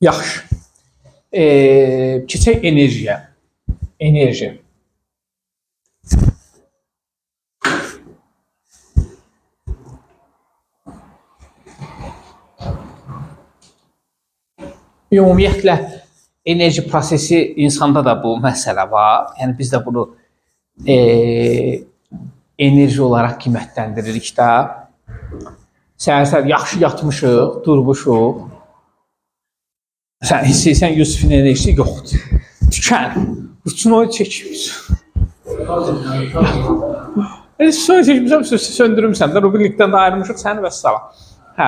Yaxşı. Keçək enerjiyə. Enerji. Ümumiyyətlə, enerji prosesi insanda da bu məsələ var. Yəni, biz də bunu enerji olaraq qiymətləndiririk də. Səhər-səhər yaxşı yatmışıq, durmuşuq. Sən istəyirsən Yusufun enerjisi yoxdur. Tükən. Ruçinoyu çəkmiş. Sonra çəkmişəm, söndürmüşsən də, rubillikdən də ayrılmışıq səni və salam. Hə.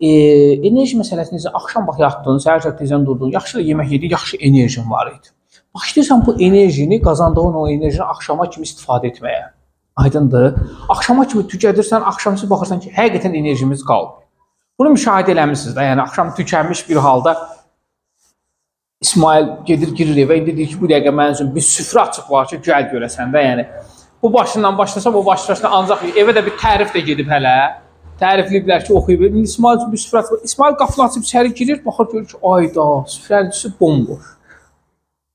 Enerji məsələsini isə axşam bax yatdın, səhər-səhər tezdən durdun, yaxşı yemək yedin, yaxşı enerjin var idi. Başlayırsan bu enerjini, qazandığın o enerjini axşama kimi istifadə etməyə. Aydındır. Axşama kimi tükədirsən, axşamsı baxırsan ki, həqiqətən enerjimiz qalmır. Bunu müşahidə eləmişsiniz də, yəni axşam tükənmiş bir halda İsmail gedir, girir evə, indi deyir ki, bu dəqiqə mənim üçün bir süfrə açıq var ki, gəl görəsən də, yəni. Bu başından başlasa, bu başlasına ancaq evə də bir tərif də gedib hələ. Tərifləyiblər ki, oxuyub. İndi İsmail üçün bir süfrə açıq var. İsmail qapını açıb içəri girir, baxır, görür ki, ayda, süfrənin içi bomboş.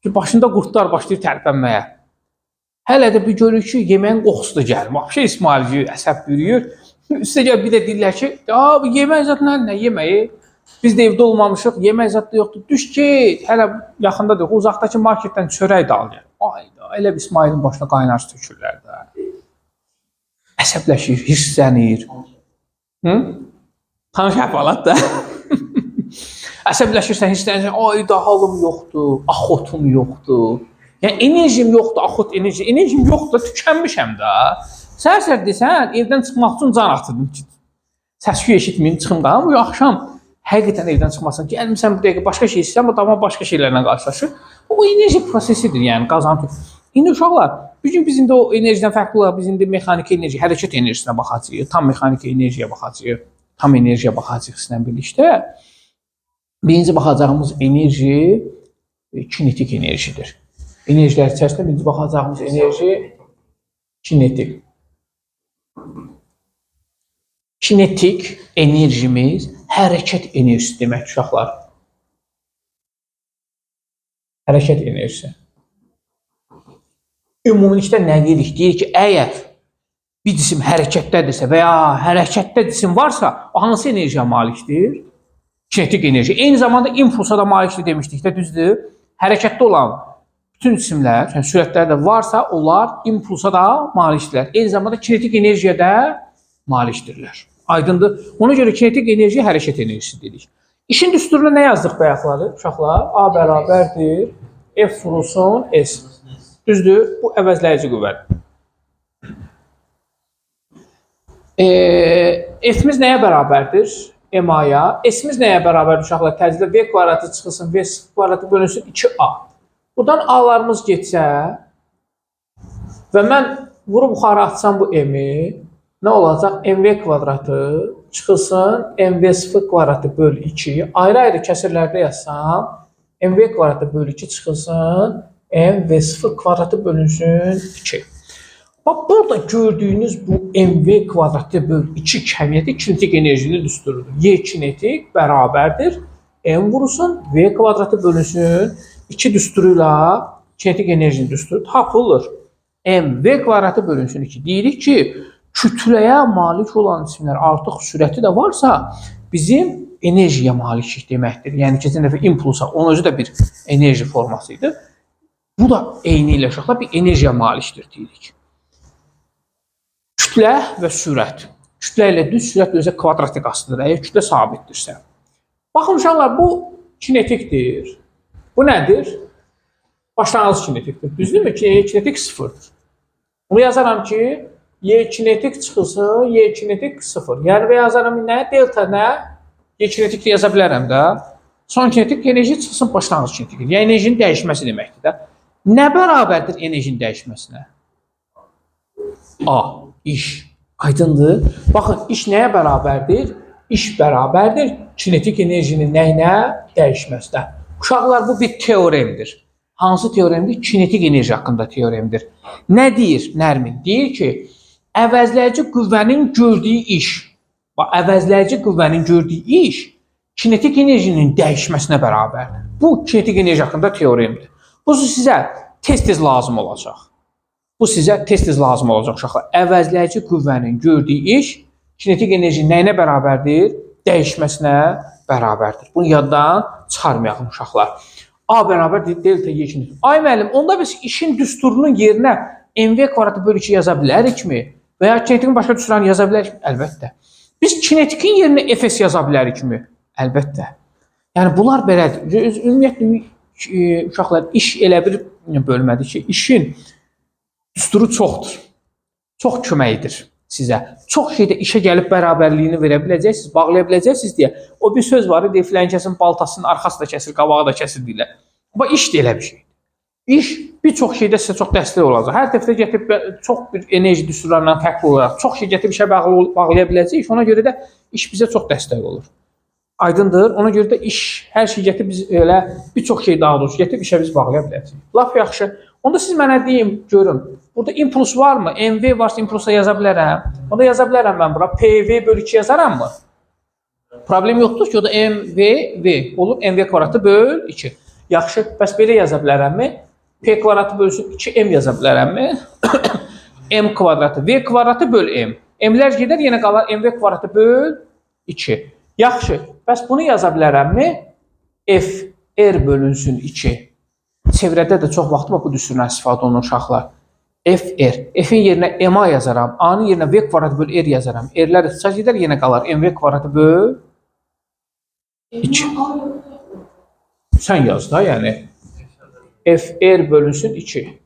Ki, başında qurtlar başlayır tərpənməyə. Hələ də bir görür ki, yeməyin qoxusu da gəlir. Vəbşə İsmail əsəb bürüyür. Üstə gəl bir də deyirlər ki, bu yemək zat nə yeməyi? Biz də evdə olmamışıq, yemək zat da yoxdur. Düş get, hələ yaxında da yox, uzaqdakı marketdən çörək də al gəl. Ayda, elə bir İsmailin başına qaynar tökürlər də. Əsəbləşir, hirslənir. Tanış əhvalat da. Əsəbləşirsən, hirslənirsən, ayda halım yoxdur, axotum yoxdur. Yəni enerjim yoxdur, axot enerjim yoxdur, tükənmişəm də. Səhər-səhər desən, evdən çıxmaq üçün can atırdım ki, səs-küy eşitməyim, çıxım qalım. Bu axşam həqiqətən evdən çıxmasan ki, gəlmirsən bu dəqiqə başqa şey istəyirsən, amma başqa şeylərlə qarşılaşır. Bu enerji prosesidir, yəni qazanır. İndi uşaqlar, bir gün biz indi o enerjidən fərqli olaraq biz indi mexaniki enerji, hərəkət enerjisinə baxacağıq, tam mexaniki enerjiyə baxacağıq, tam enerjiyə baxacağıq sizlə birlikdə. Birinci baxacağımız enerji kinetik enerjidir. Enerjilər içərisində birinci baxacağımız enerji kinetik. Kinetik enerjimiz hərəkət enerjisi demək uşaqlar. Hərəkət enerjisi. Ümumilikdə nə deyirik? Deyir ki, əgər bir cisim hərəkətdədirsə və ya hərəkətdə cisim varsa, o hansı enerjiyə malikdir? Kinetik enerji. Eyni zamanda impulsa da malikdir demişdik də, düzdür? Hərəkətdə olan bütün cisimlər, yəni sürətlər də varsa, onlar impulsa da malikdirlər. Eyni zamanda kinetik enerjiyə də malikdirlər. Aydındır. Ona görə kinetik enerji hərəkət enerjisi dedik. İşin düsturuna nə yazdıq bayaqları? Uşaqlar, A bərabərdir, F vurulsun S. Düzdür? Bu əvəzləyici qüvvədir. F'miz nəyə bərabərdir? MA-ya. S-miz nəyə bərabərdir uşaqlar? Təcrüdə V kvadratı çıxılsın, V kvadratı bölünsün 2A. Buradan A-larımız getsə və mən vurub yuxarı atsam bu M-i, nə olacaq? MV kvadratı çıxılsın, MV0 kvadratı bölü 2. Ayrı-ayrı kəsirlərdə yazsam, MV kvadratı bölü 2 çıxılsın, MV0 kvadratı bölünsün 2. Bax, burada gördüyünüz bu MV kvadratı bölü 2 kəmiyyəti kinetik enerjinin düsturudur. Y kinetik bərabərdir. M vurulsun, V kvadratı bölünsün 2 düsturuyla kinetik enerjinin düsturu tapılır. MV kvadratı bölünsün 2. Deyirik ki, kütləyə malik olan cisimlər artıq sürəti də varsa, bizim enerjiyə maliklik deməkdir. Yəni, keçən dəfə impulsa, onun özü də bir enerji forması idi. Bu da eyni ilə uşaqlar bir enerjiyə malikdir deyirik. Kütlə və sürət. Kütlə ilə düz sürət özə kvadratik asılıdır, əgər kütlə sabitdirsə. Baxın uşaqlar, bu kinetikdir. Bu nədir? Başlanğıc kinetikdir. Düzdürmü ki, kinetik sıfırdır. Bunu yazaram ki, Y kinetik çıxılsın, Y kinetik 0. Yəni, və yazaram nə? Delta nə? Y kinetik də yaza bilərəm də. Son kinetik enerji çıxılsın, başlanğıc kinetik. Yəni, enerjinin dəyişməsi deməkdir də. Nə bərabərdir enerjinin dəyişməsinə? A. İş. Aydındır. Baxın, iş nəyə bərabərdir? İş bərabərdir kinetik enerjinin nəyinə? Dəyişməsinə. Uşaqlar, bu bir teoremdir. Hansı teoremdir? Kinetik enerji haqqında teoremdir. Nə deyir Nərmin? Deyir ki, əvəzləyici qüvvənin gördüyü iş, əvəzləyici qüvvənin gördüyü iş kinetik enerjinin dəyişməsinə bərabərdir. Bu kinetik enerji haqqında teoremdir. Bu sizə tez-tez lazım olacaq. Bu sizə tez-tez lazım olacaq uşaqlar. Əvəzləyici qüvvənin gördüyü iş kinetik enerji nəyinə bərabərdir? Dəyişməsinə bərabərdir. Bunu yaddan çıxarmayaq uşaqlar. A bərabər delta Y kinetik. Ay müəllim, onda biz işin düsturunun yerinə mv kvadratı bölü 2 yaza bilərikmi? Və ya kinetikin başqa düsturlarını yaza bilərikmi? Əlbəttə. Biz kinetikin yerinə Fs yaza bilərikmi? Əlbəttə. Yəni bunlar belədir. Ümumiyyətlə uşaqlar iş elə bir bölmədir ki, işin düsturu çoxdur. Çox köməkdir sizə. Çox şeydə işə gəlib bərabərliyini verə biləcəksiniz, bağlaya biləcəksiniz deyə. O bir söz var idi, filankəsin baltasının arxası da kəsir, qabağı da kəsir deyirlər. Amma iş də elə bir şeydir. İş bir çox şeydə sizə çox dəstək olacaq. Hər dəfə gətirib çox bir enerji düsturlarından fərqli olaraq çox şey gətirib işə bağlaya biləcəyik. Ona görə də iş bizə çox dəstək olur. Aydındır. Ona görə də iş, hər şey gətirib biz elə bir çox şey daha doğrusu gətirib işə biz bağlaya biləcəyik. Laf yaxşı. Onda siz mənə deyin, görün. Burada impuls varmı? MV varsa impulsa yaza bilərəm. Onda yaza bilərəm mən bura. PV bölü 2 yazaram mı? Problem yoxdur ki, o da MV olur. MV kvadratı böl 2. Yaxşı. Bəs belə yaza bilərəmmi? P kvadratı bölsün 2M yaza bilərəmmi? M kvadratı. V kvadratı böl M. M'lər gedər, yenə qalar MV kvadratı böl 2. Yaxşı. Bəs bunu yaza bilərəmmi? F R bölünsün 2. Çevrədə də çox vaxt bu düsturdan istifadə olunur uşaqlar. F R. F-in yerinə MA yazaram. A-nın yerinə V kvadratı böl R yazaram. R-lər ixtisas gedər, yenə qalar MV kvadratı böl 2. Sən yaz da, yəni. F R bölünsün 2.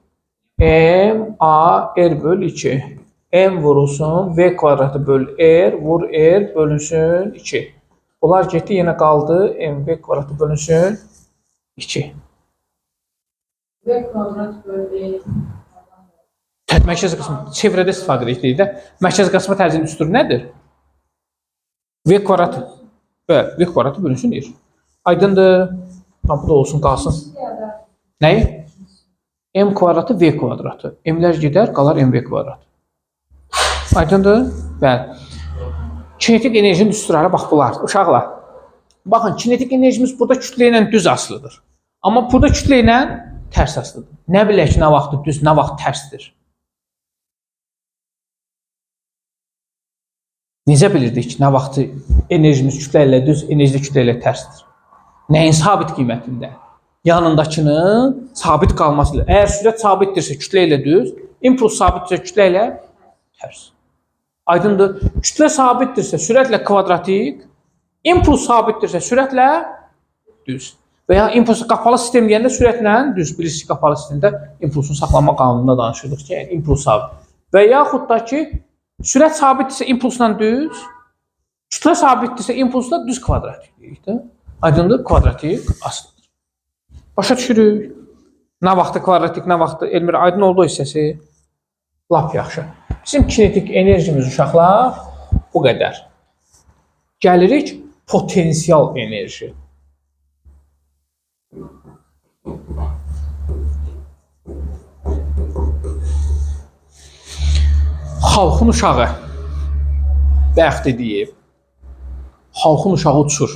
M A R böl 2. M vurulsun V kvadratı böl R vur R bölünsün 2. Bunlar getdi, yenə qaldı MV kvadratı bölünsün 2. V kvadrat böl R. Mərkəzi qismi çevrədə istifadə edirik də. Mərkəzi qismi tərcinin düsturu nədir? V kvadratı. V kvadratı bölünsün R. Aydındır. Bu da olsun, qalsın. Nəyi? M kvadratı V kvadratı. M-lər gedər, qalar MV kvadratı. Aydındır? Bəli. Kinetik enerjinin düsturları bax bunlar. Uşaqlar. Baxın, kinetik enerjimiz burada kütlə ilə düz asılıdır. Amma burada kütlə ilə tərs asılıdır. Nə bilək ki, nə vaxt düz, nə vaxt tərsdir? Necə bilirdik ki, nə vaxt enerjimiz kütlə ilə düz, enerji kütlə ilə tərsdir? Nəyin sabit qiymətində? Yanındakının sabit qalması ilə. Əgər sürət sabitdirsə kütlə ilə düz, impuls sabitdirsə kütlə ilə tərs. Aydındır. Kütlə sabitdirsə sürətlə kvadratik, impuls sabitdirsə sürətlə düz. Və ya impulsu qapalı sistem deyəndə sürətlə düz. Bilirsiniz, qapalı sistemdə impulsun saxlanma qanununda danışırdıq ki, impuls sabit. Və yaxud da ki, sürət sabitdirsə impulsla düz, kütlə sabitdirsə impulsla düz kvadratik deyirik də. Aydındır, kvadratik asılıdır. Başa düşürük. Nə vaxtı kvadratik, nə vaxtı Elmir aydın oldu hissəsi? Lap yaxşı. Bizim kinetik enerjimiz uşaqlar bu qədər. Gəlirik potensial enerji. Xalqın uşağı bəxti deyib, xalqın uşağı uçur,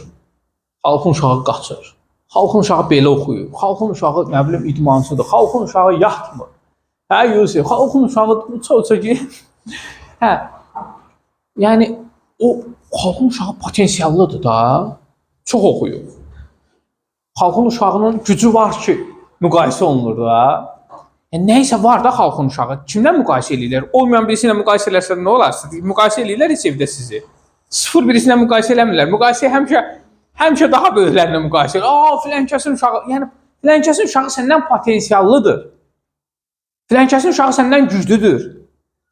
xalqın uşağı qaçır, xalqın uşağı belə oxuyur, xalqın uşağı nə bilim idmansıdır, xalqın uşağı yatmır. Hə, Yusuf, xalqın uşağı uça ki, hə, yəni o xalqın uşağı potensiallıdır da, çox oxuyur. Xalqın uşağının gücü var ki, müqayisə olunur da. Yəni, nəysə var da xalqın uşağı. Kimdən müqayisə edirlər? Olmayan birisi ilə müqayisə eləsə nə olar? Müqayisə edirlər heç evdə sizi. Sıfır birisi ilə müqayisə eləmirlər. Müqayisə həmişə daha böyüklərlə müqayisə edir. Filankəsin uşağı, yəni filankəsin uşağı səndən potensiallıdır. Filankəsin uşağı səndən güclüdür.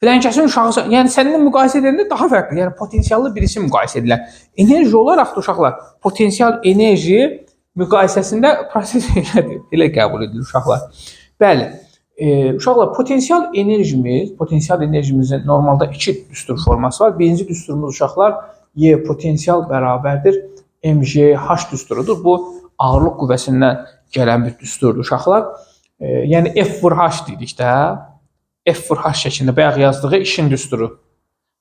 Filankəsin uşağı, yəni səndən müqayisə edəndə daha fərqli. Yəni potensiallı birisi müqayisə edirlər. Enerji olaraq da uşaqlar, potensial enerji müqayisəsində proses elə qəbul edilir uşaqlar. Bəli. Uşaqlar, potensial enerjimizin normalda iki düstur forması var. Birinci düsturumuz uşaqlar Y potensial bərabərdir mgh düsturudur. Bu ağırlıq qüvvəsindən gələn bir düsturdur uşaqlar. Yəni F vur H dedik də. F vur H şəklində bayaq yazdığı işin düsturu.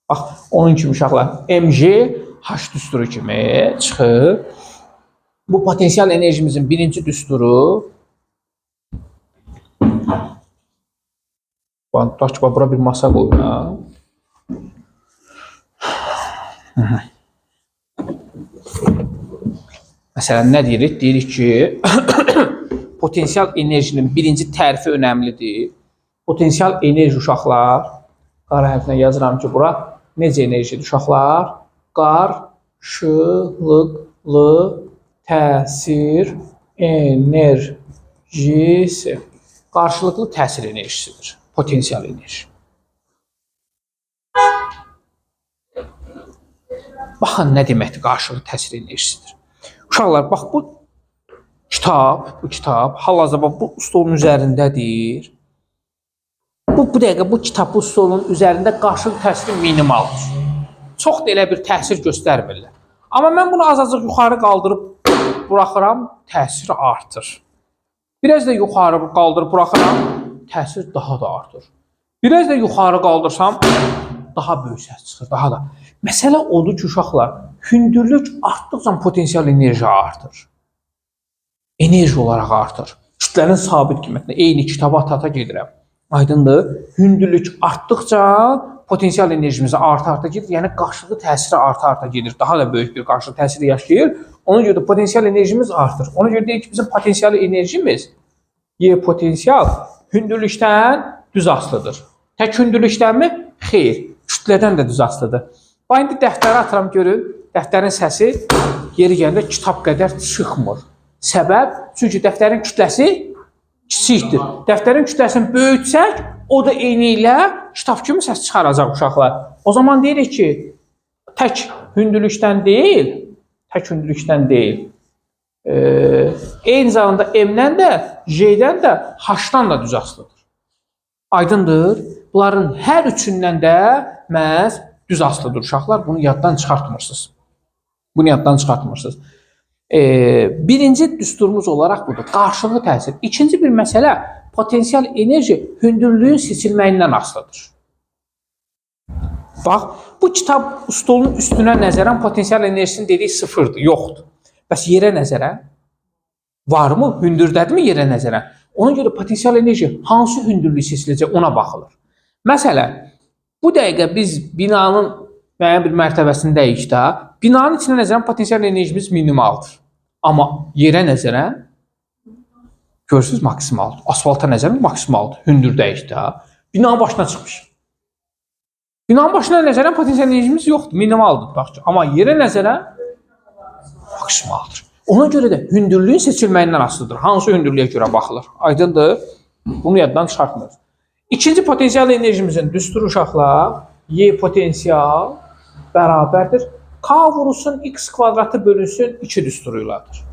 Bax, onun kimi uşaqlar mgh düsturu kimi çıxır. Bu potensial enerjimizin birinci düsturu. Bura bir masa qoyuram. Məsələn, nə deyirik? Deyirik ki, potensial enerjinin birinci tərifi önəmlidir. Potensial enerji uşaqlar, qara hərflə yazıram ki, bura necə enerjidir uşaqlar? Qarşılıqlı təsir enerjisi. Qarşılıqlı təsir enerjisidir. Potensial enerji. Baxın, nə deməkdir qarşılıqlı təsir enerjisidir. Uşaqlar, bax, bu kitab hal-hazırda bu stolun üzərindədir. Bu dəqiqə bu kitab bu stolun üzərində qarşılıqlı təsiri minimaldır. Çox da elə bir təsir göstərmirlər. Amma mən bunu azacıq yuxarı qaldırıb buraxıram, təsir artır. Biraz da yuxarı qaldırıb buraxıram, təsir daha da artır. Biraz da yuxarı qaldırsam, daha böyük səs çıxır, daha da. Məsələ odur ki, uşaqlar, hündürlük artdıqca potensial enerji artır. Enerji olaraq artır. Kütlənin sabit qiymətinə eyni kitaba ata gedirəm. Aydındır, hündürlük artdıqca potensial enerjimiz arta gedir, yəni qarşılıqlı təsiri arta gedir. Daha da böyük bir qarşılıqlı təsiri yaşayır. Ona görə də potensial enerjimiz artır. Ona görə deyək ki, bizim potensial enerjimiz Y potensial hündürlükdən düz asılıdır. Tək hündürlükdənmi? Xeyr, kütlədən də düz asılıdır. Bax, indi dəftəri atıram görün, dəftərin səsi yeri gəndə kitab qədər çıxmır. Səbəb, çünki dəftərin kütləsi kiçikdir. Dəftərin kütləsini böyütsək, o da eyni ilə kitab kimi səs çıxaracaq uşaqlar. O zaman deyirik ki, tək hündürlükdən deyil, eyni zamanda M-dən də, J-dən də, H-dan da düz asılıdır. Aydındır, bunların hər üçündən də məhz düz asılıdır uşaqlar. Bunu yaddan çıxartmırsınız. Birinci düsturumuz olaraq budur, qarşılıqlı təsir. İkinci bir məsələ, potensial enerji hündürlüyün seçilməyindən asılıdır. Bax, bu kitab stolun üstünə nəzərən potensial enerjisinin dediyi sıfırdır, yoxdur. Bəs yerə nəzərən varmı, hündürdədirmi yerə nəzərən? Ona görə potensial enerji hansı hündürlük seçiləcək ona baxılır. Məsələn, bu dəqiqə biz binanın müəyyən bir mərtəbəsindəyik də, binanın içinə nəzərən potensial enerjimiz minimaldır. Amma yerə nəzərən, görürsünüz, maksimaldır. Asfalta nəzərən maksimaldır, hündürdəyik də. Binanın başına çıxmış. Binanın başına nəzərən potensial enerjimiz yoxdur, minimaldır. Amma yerə nəzərən maksimaldır. Ona görə də hündürlüyün seçilməyindən asılıdır. Hansı hündürlüyə görə baxılır? Aydındır, bunu yaddan çıxartmırız. İkinci potensial enerjimizin düsturu uşaqlar, Y potensial bərabərdir. K vurulsun, X kvadratı bölünsün 2 düsturuyladır.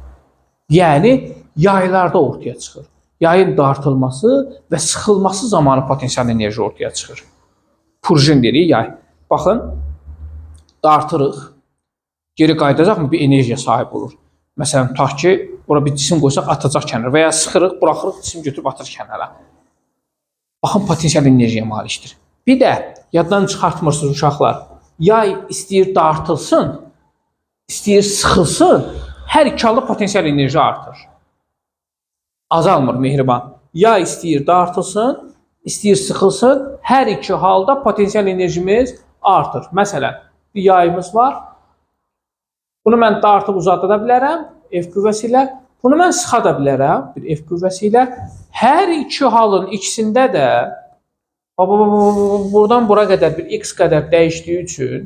Yəni, yaylarda ortaya çıxır. Yayın dartılması və sıxılması zamanı potensial enerji ortaya çıxır. Purjin deyirik, yay. Baxın, dartırıq. Geri qayıdacaqmı? Bir enerjiyə sahib olur. Məsələn, tutaq ki, bura bir cisim qoysaq, atacaq kənara və ya sıxırıq, buraxırıq, cisim götürüb atır kənara. Baxın, potensial enerjiyə malikdir. Bir də, yaddan çıxartmırsınız uşaqlar, yay istəyir dartılsın, istəyir sıxılsın, hər iki halda potensial enerji artır. Azalmır, mehriban. Yay istəyir dartılsın, istəyir sıxılsın, hər iki halda potensial enerjimiz artır. Məsələn, bir yayımız var. Bunu mən dartıb uzada bilərəm, F qüvvəsi ilə. Bunu mən sıxa da bilərəm, bir F qüvvəsi ilə. Hər iki halın ikisində də buradan bura qədər bir X qədər dəyişdiyi üçün,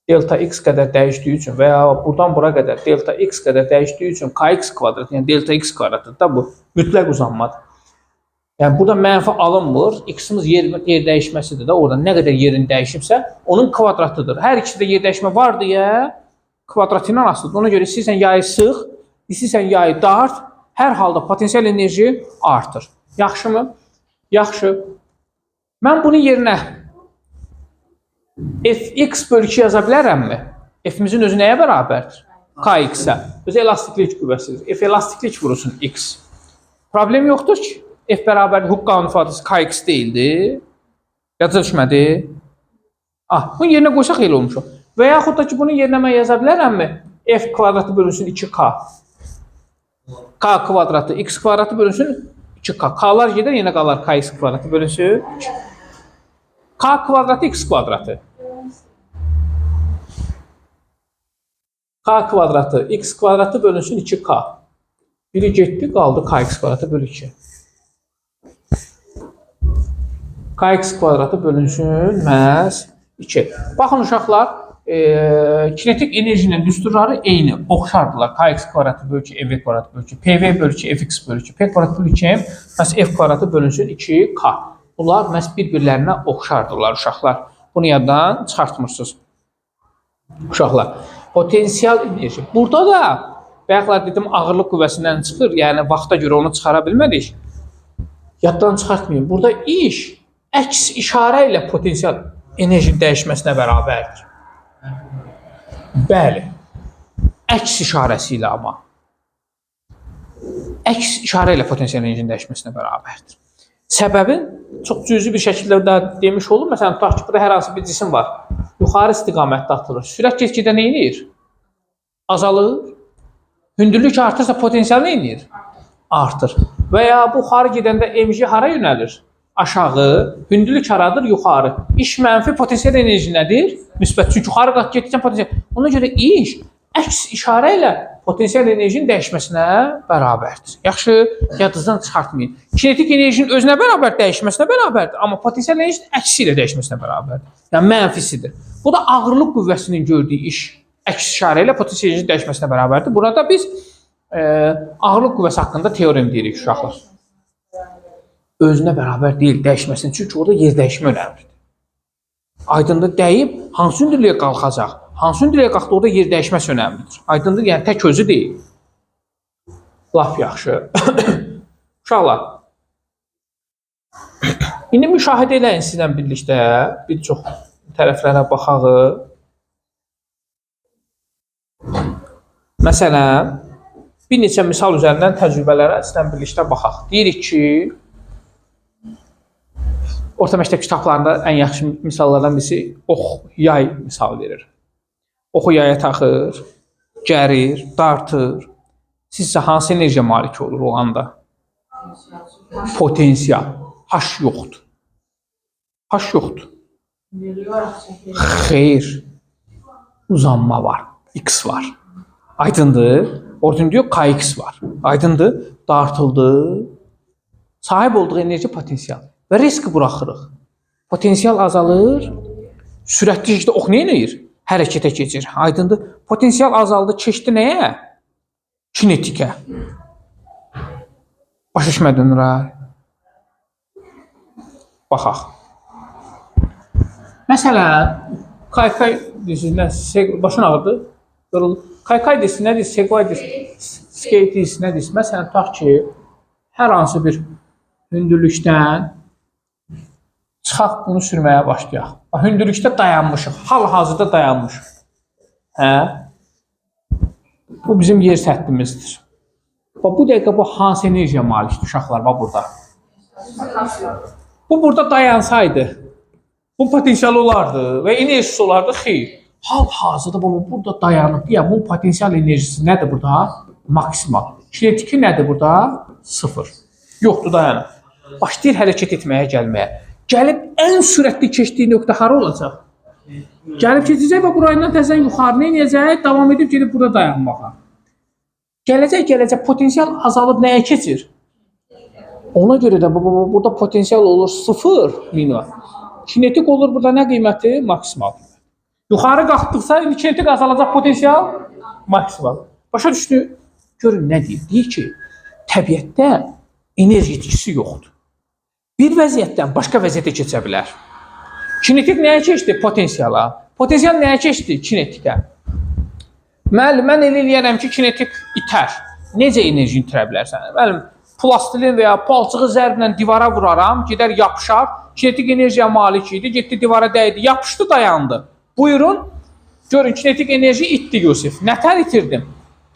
delta X qədər dəyişdiyi üçün və ya buradan bura qədər delta X qədər dəyişdiyi üçün Kx kvadrat, yəni delta X kvadratdır da bu mütləq uzanmadır. Yəni burada mənfi alınmır, X-imiz yer dəyişməsidir də, orada nə qədər yerin dəyişibsə, onun kvadratıdır. Hər ikisi də yer dəyişmə var deyə kvadratı ilə asılıdır. Ona görə istəyirsən yayı sıx, istəyirsən yayı dart, hər halda potensial enerji artır. Yaxşımı? Yaxşı. Mən bunun yerinə Fx bölü 2 yaza bilərəmmi? F-imizin özü nəyə bərabərdir? Kx-ə. Özü elastiklik qüvvəsidir. F elastiklik vurulsun X. Problem yoxdur ki, F bərabər Hooke qanunu ifadəsi Kx deyildi. Yadınıza düşmədi? Bunun yerinə qoysaq elə olmuşuq. Və yaxud da ki, bunun yerinə mən yaza bilərəmmi? F kvadratı bölünsün 2K. K kvadratı x kvadratı bölünsün 2k. K'lar gedir, yenə qalar kx kvadratı bölünsün 2. K kvadratı x kvadratı. K kvadratı x kvadratı bölünsün 2k. Biri getdi, qaldı kx kvadratı bölü 2. Kx kvadratı bölünsün məhz 2. Baxın uşaqlar, kinetik enerjinin düsturları eyni, oxşardılar. Kx kvadratı bölü 2, ev kvadratı bölü 2, pv bölü 2, fx bölü 2, p kvadratı bölü 2, məhz f kvadratı bölünsün 2k. Bunlar məhz bir-birlərinə oxşardırlar uşaqlar. Bunu yaddan çıxartmırsınız. Uşaqlar, potensial enerji. Burada da, bayaqlar dedim, ağırlıq qüvvəsindən çıxır, yəni vaxta görə onu çıxara bilmədik. Yaddan çıxartmayın. Burada iş əks işarə ilə potensial enerjinin dəyişməsinə bərabərdir. Bəli, əks işarəsi ilə amma. Əks işarə ilə potensial enerjinin dəyişməsinə bərabərdir. Səbəbin çox cüzi bir şəkildə də demiş olur. Məsələn, tutaq ki, burada hər hansı bir cisim var. Yuxarı istiqamətdə atılır. Sürət get-gedə nə edir? Azalır. Hündürlük artırsa potensial nə edir? Artır. Və ya buxarı gedəndə enerji hara yönəlir? Aşağı. Hündürlük haradır? Yuxarı. İş mənfi, potensial enerji nədir? Müsbət. Çünki yuxarı qalx getdikcə potensial. Ona görə iş əks işarə ilə potensial enerjinin dəyişməsinə bərabərdir. Yaxşı, yadınızdan çıxartmayın. Kinetik enerjinin özünə bərabər dəyişməsinə bərabərdir, amma potensial enerjinin əksi ilə dəyişməsinə bərabərdir. Yəni mənfisidir. Bu da ağırlıq qüvvəsinin gördüyü iş əks işarə ilə potensial enerjinin dəyişməsinə bərabərdir. Burada biz ağırlıq qüvvəsi haqqında teorem deyirik uşaqlar. Özünə bərabər deyil, dəyişməsin. Çünki orada yer dəyişmə önəmlidir. Aydındır, dəyib hansı hündürlüyə qalxacaq? Hansı hündürlüyə qalxdı, orada yer dəyişməsi önəmlidir. Aydındır, yəni tək özü deyil. Laf yaxşı. Uşaqlar, indi müşahidə eləyin sizlə birlikdə bir çox tərəflərə baxaq. Məsələn, bir neçə misal üzərindən təcrübələrə sizlə birlikdə baxaq. Deyirik ki, orta məktəb kitablarında ən yaxşı misallardan birisi ox, yay misal verir. Oxu yaya taxır, gərir, dartır. Sizcə hansı enerjiyə malik olur o anda? Potensial. H yoxdur. H yoxdur. Xeyr. Uzanma var. X var. Aydındır. Orada diyor Kx var. Aydındır. Dartıldı. Sahib olduğu enerji potensial. Və riski buraxırıq. Potensial azalır. Sürətli şəkildə ox nə edir? Hərəkətə keçir. Aydındır. Potensial azaldı. Keçdi nəyə? Kinetikə. Başa düşmədin, Ray? Baxaq. Məsələn, Kaykay deyirsiniz, başın ağrıdı. Kaykay deyirsiniz, nə deyirsiniz, Segway deyirsiniz, skate deyirsiniz, nə deyirsiniz. Məsələn, tutaq ki, hər hansı bir hündürlükdən çıxaq bunu sürməyə başlayaq. Hündürlükdə dayanmışıq, hal-hazırda dayanmışıq. Hə? Bu bizim yer səttimizdir. Bu dəqiqə bu hansı enerjiyə malikdir uşaqlar burada? Bu burada dayansaydı, bu potensial olardı və enerjisi olardı, xeyr. Hal-hazırda bu burada dayanıb, yəni bu potensial enerjisi nədir burada? Maksimal. Kinetiki nədir burada? 0. Yoxdur, dayanıb. Başlayır hərəkət etməyə, gəlməyə. Gəlib ən sürətli keçdiyi nöqtə hara olacaq? Gəlib keçəcək və burayından təzən yuxarı nə edəcək? Davam edib gedib burada dayanmağa. Gələcək, potensial azalıb nəyə keçir? Ona görə də burada potensial olur 0 minimum. Kinetik olur burada nə qiyməti? Maksimal. Yuxarı qalxdıqsa kinetik azalacaq, potensial maksimal. Başa düşdü? Görün nə deyir? Deyir ki, təbiətdə enerji itkisi yoxdur. Bir vəziyyətdən başqa vəziyyətə keçə bilər. Kinetik nəyə keçdi? Potensiala. Potensial nəyə keçdi? Kinetikə. Müəllim, mən elə eləyərəm ki, kinetik itər. Necə enerji itirə bilərsən? Müəllim, plastilin və ya palçığı zərblə divara vuraram, gedər yapışar, kinetik enerjiyə malik idi, getdi divara dəydi, yapışdı, dayandı. Buyurun, görün, kinetik enerji itdi Yusif. Nətər itirdim?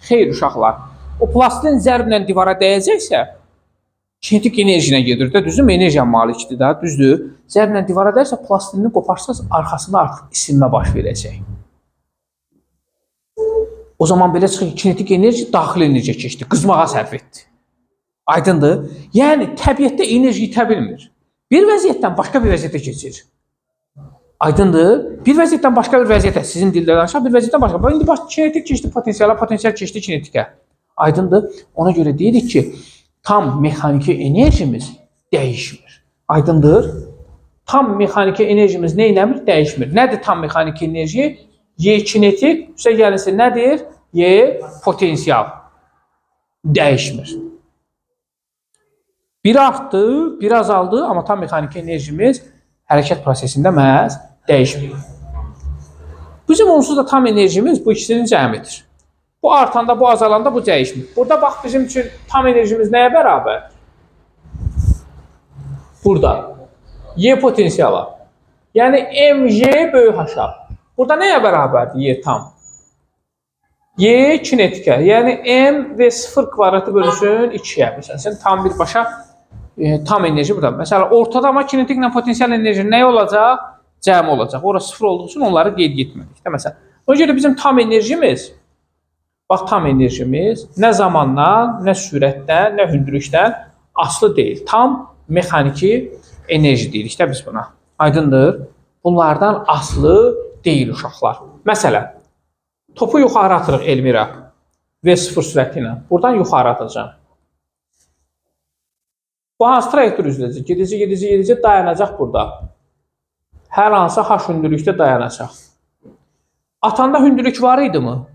Xeyr, uşaqlar. O plastilin zərblə divara dəyəcəksə, kinetik enerjinə gedir də, düzdür, enerjiyə malikdir də, düzdür. Zərblə divara dəyərsə, plastilini qoparsaz, arxasında artıq isinmə baş verəcək. O zaman belə çıxır ki, kinetik enerji daxili enerjiyə keçdi, qızmağa sərf etdi. Aydındır? Yəni təbiətdə enerji itə bilmir. Bir vəziyyətdən başqa bir vəziyyətə keçir. Aydındır? Bir vəziyyətdən başqa bir vəziyyətə, sizin dildə danışaq, bir vəziyyətdən başqa. İndi bax, kinetik keçdi potensiala, potensial keçdi kinetikə. Aydındır? Ona görə deyirik ki, tam mexaniki enerjimiz dəyişmir. Aydındır? Tam mexaniki enerjimiz nə eləmir? Dəyişmir. Nədir tam mexaniki enerji? Y kinetik, gəlirsə nədir? Y potensial. Dəyişmir. Bir artdı, bir azaldı, amma tam mexaniki enerjimiz hərəkət prosesində məhz dəyişmir. Bizim onsuz da tam enerjimiz bu ikisinin cəmidir. Bu artanda, bu azalanda bu dəyişmir. Burada bax, bizim üçün tam enerjimiz nəyə bərabər? Burada. Y potensiala. Yəni mj böyük h. Burada nəyə bərabərdir Y tam? Y kinetikə. Yəni m v0 kvadratı bölünsün 2-yə. Məsələn, tam birbaşa tam enerji burada. Məsələn, ortada amma kinetiklə potensial enerji nə olacaq? Cəmi olacaq. Orası 0 olduğu üçün onları qeyd etmədik. Məsələn, ona görə bizim tam enerjimiz, bax, tam enerjimiz nə zamandan, nə sürətdən, nə hündürlükdən asılı deyil. Tam mexaniki enerji deyirik də biz buna. Aydındır? Bunlardan asılı deyil uşaqlar. Məsələn, topu yuxarı atırıq Elmira V0 sürəti ilə. Buradan yuxarı atacağım. Bu hansı trayektor üzrəcək? Gedici dayanacaq burada. Hər hansı h hündürlükdə dayanacaq. Atanda hündürlük var idi mı?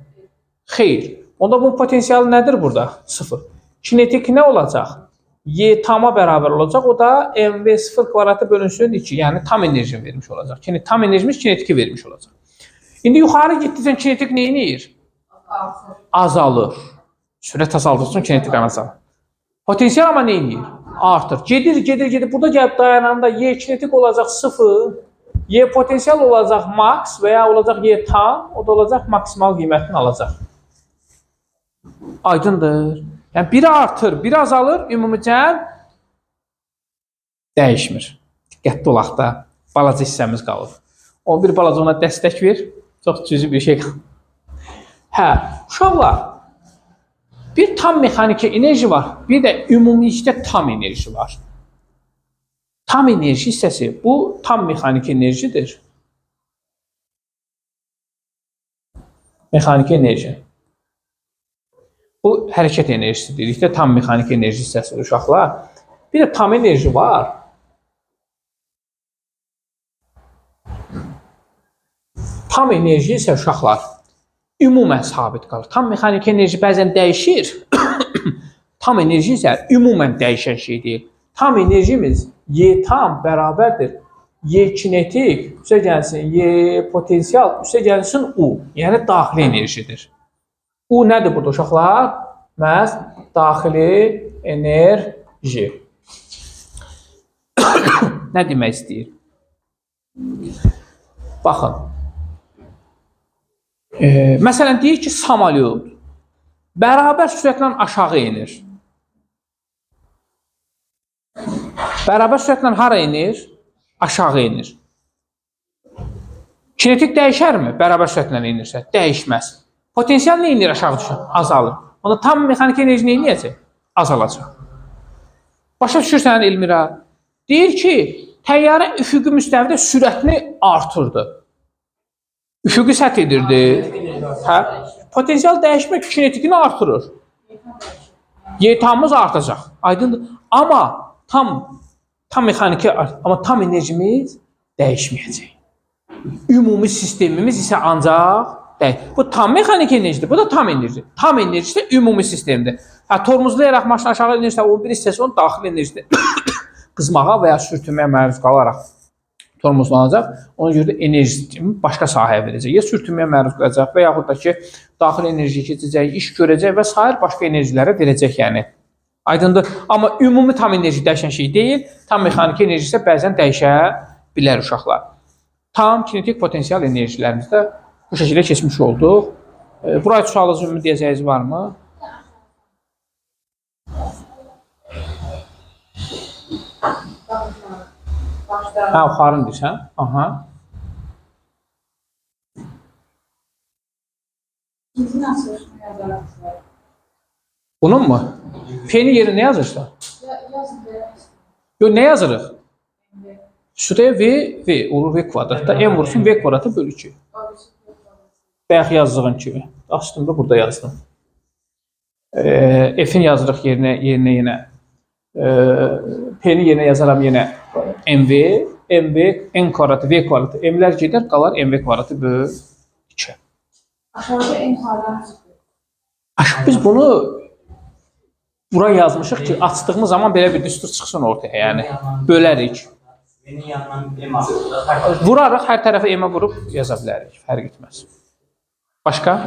Xeyr. Onda bunun potensialı nədir burada? 0. Kinetik nə olacaq? Y tama bərabər olacaq. O da mv0 kvadratı bölünsün 2. Yəni tam enerji vermiş olacaq. Tam enerjimiz kinetiki vermiş olacaq. İndi yuxarı getdikcə kinetik nə edir? Azalır. Sürət azaldıqca kinetik azalır. Potensial amma nə edir? Artır. Gedir. Burada gəlib dayananda Y kinetik olacaq 0. Y potensial olacaq max və ya olacaq Y tam. O da olacaq maksimal qiymətini alacaq. Aydındır. Yəni biri artır, biri azalır, ümumi cəm dəyişmir. Diqqətli olaq da, balaca hissəmiz qalır. O bir balaca ona dəstək ver, çox cüzi bir şey qalır. Hə, uşaqlar, bir tam mexaniki enerji var, bir də ümumilikdə tam enerji var. Tam enerji hissəsi, bu tam mexaniki enerjidir. Mexaniki enerji. Bu hərəkət enerjisi deyirik də, tam mexaniki enerji hissəsidir uşaqlar. Bir də tam enerji var. Tam enerji isə uşaqlar ümumən sabit qalır. Tam mexaniki enerji bəzən dəyişir. Tam enerji isə ümumən dəyişən şey deyil. Tam enerjimiz Y tam bərabərdir. Y kinetik, üstə gəlsin Y potensial, üstə gəlsin U. Yəni daxili enerjidir. U nədir burada uşaqlar? Məhz daxili enerji. Nə demək istəyir? Baxın. Məsələn, deyir ki, samolyot bərabər sürətlə aşağı enir. Bərabər sürətlə hara enir? Aşağı enir. Kinetik dəyişərmi? Bərabər sürətlə enirsə? Dəyişməz. Potensial nə inir aşağı düşür? Azalır. Onda tam mexaniki enerji nə inəcək? Azalacaq. Başa düşürsən Elmira? Deyir ki, təyyarə üfüqi müstəvidə sürətini artırdı. Üfüqi səth edirdi. Hə? Potensial dəyişmək kinetikini artırır. Y tamımız artacaq. Aydındır. Amma tam mexaniki, amma tam enerjimiz dəyişməyəcək. Ümumi sistemimiz isə ancaq bu tam mexaniki enerjidir. Bu da tam enerji. Tam enerji isə ümumi sistemdir. Tormozlayaraq maşın aşağı enirsə, o bir hissəsi onun daxili enerjidir. Qızmağa və ya sürtünməyə məruz qalaraq tormozlanacaq. Ona görə də enerji sistemi başqa sahəyə verəcək. Ya sürtünməyə məruz qalacaq və yaxud da ki, daxili enerji keçəcək, iş görəcək və sair başqa enerjilərə verəcək yəni. Aydındır. Amma ümumi tam enerji dəyişən şey deyil. Tam mexaniki enerji isə bəzən dəyişə bilər uşaqlar. Tam kinetik potensial enerjilərimizdə bu şəkildə keçmiş olduq. Buraya sualınız, ümumi deyəcəyiniz varmı? Hə, yuxarını deyirsən? Aha. İkinci nasıllaşma yazarak. Bunun mu? P-ni yerinə nə yazırsan? Yazın da. Yox, nə yazırıq? Şuraya V olur V kvadratda. M vursun V kvadratı bölü 2. Bayaq yazdığım kimi. Açdım da burada yazdım. F-in yazırıq yerinə yenə. P-ni yerinə yazaram yenə MV. MV, N kvadratı, V kvadratı. M-lər gedər, qalar MV kvadratı bölü 2. Aşağıda en hardan çıkıyor. Biz bunu bura yazmışıq ki, açdığımız zaman belə bir düstur çıxsın ortaya. Yəni, bölərik. Benim yanından M aldı. Vurarıq, hər tərəfə M-ə vurub yaza bilərik. Fərq etməz. Başqa?